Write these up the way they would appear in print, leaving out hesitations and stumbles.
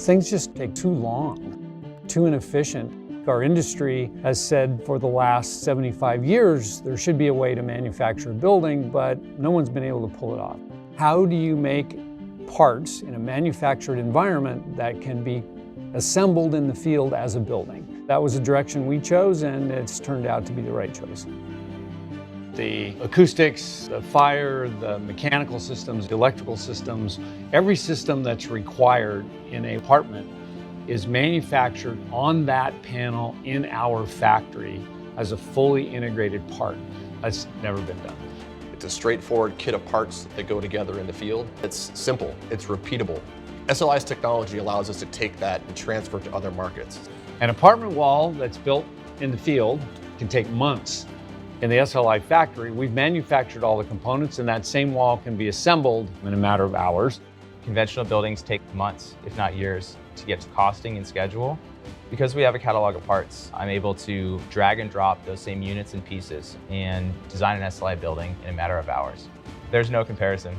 Things just take too long, too inefficient. Our industry has said for the last 75 years, there should be a way to manufacture a building, but no one's been able to pull it off. How do you make parts in a manufactured environment that can be assembled in the field as a building? That was the direction we chose, and it's turned out to be the right choice. The acoustics, the fire, the mechanical systems, the electrical systems, every system that's required in an apartment is manufactured on that panel in our factory as a fully integrated part. That's never been done. It's a straightforward kit of parts that go together in the field. It's simple, it's repeatable. SLI's technology allows us to take that and transfer it to other markets. An apartment wall that's built in the field can take months. In the SLI factory, we've manufactured all the components, and that same wall can be assembled in a matter of hours. Conventional buildings take months, if not years, to get to costing and schedule. Because we have a catalog of parts, I'm able to drag and drop those same units and pieces and design an SLI building in a matter of hours. There's no comparison.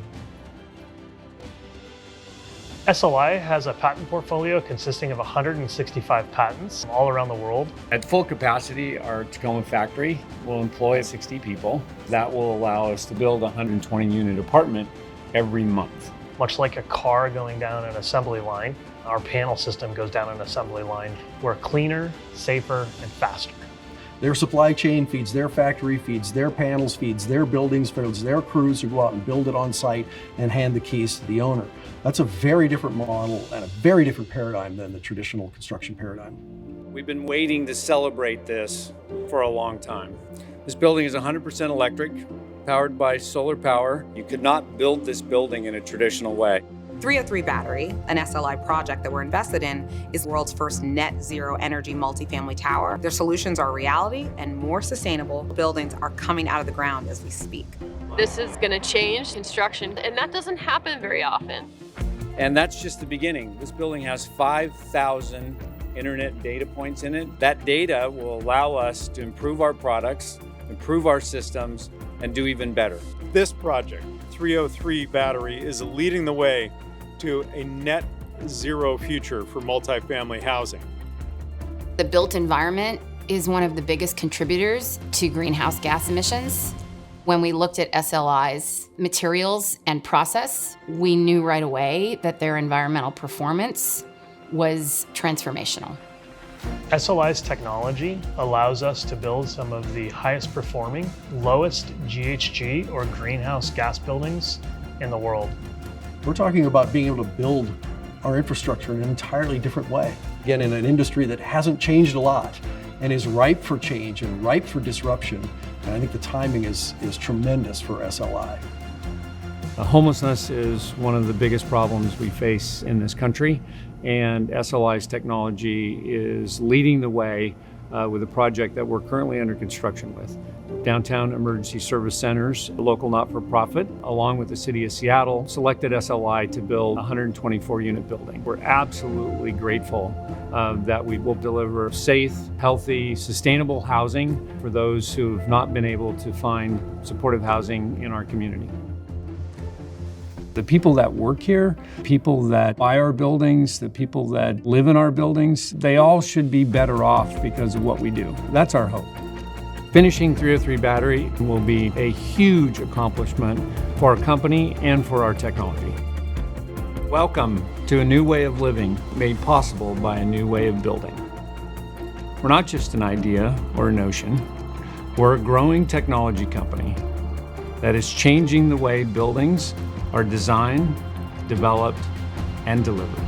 SLI has a patent portfolio consisting of 165 patents all around the world. At full capacity, our Tacoma factory will employ 60 people. That will allow us to build a 120-unit apartment every month. Much like a car going down an assembly line, our panel system goes down an assembly line. We're cleaner, safer, and faster. Their supply chain feeds their factory, feeds their panels, feeds their buildings, feeds their crews who go out and build it on site and hand the keys to the owner. That's a very different model and a very different paradigm than the traditional construction paradigm. We've been waiting to celebrate this for a long time. This building is 100% electric, powered by solar power. You could not build this building in a traditional way. 303 Battery, an SLI project that we're invested in, is the world's first net zero energy multifamily tower. Their solutions are reality, and more sustainable buildings are coming out of the ground as we speak. This is going to change construction, and that doesn't happen very often. And that's just the beginning. This building has 5,000 internet data points in it. That data will allow us to improve our products, improve our systems, and do even better. This project, 303 Battery, is leading the way to a net zero future for multifamily housing. The built environment is one of the biggest contributors to greenhouse gas emissions. When we looked at SLI's materials and process, we knew right away that their environmental performance was transformational. SLI's technology allows us to build some of the highest performing, lowest GHG or greenhouse gas buildings in the world. We're talking about being able to build our infrastructure in an entirely different way. Again, in an industry that hasn't changed a lot and is ripe for change and ripe for disruption. And I think the timing is tremendous for SLI. Homelessness is one of the biggest problems we face in this country, and SLI's technology is leading the way with a project that we're currently under construction with. Downtown Emergency Service Centers, a local not-for-profit, along with the City of Seattle, selected SLI to build a 124-unit building. We're absolutely grateful that we will deliver safe, healthy, sustainable housing for those who have not been able to find supportive housing in our community. The people that work here, people that buy our buildings, the people that live in our buildings, they all should be better off because of what we do. That's our hope. Finishing 303 Battery will be a huge accomplishment for our company and for our technology. Welcome to a new way of living made possible by a new way of building. We're not just an idea or a notion. We're a growing technology company that is changing the way buildings are designed, developed, and delivered.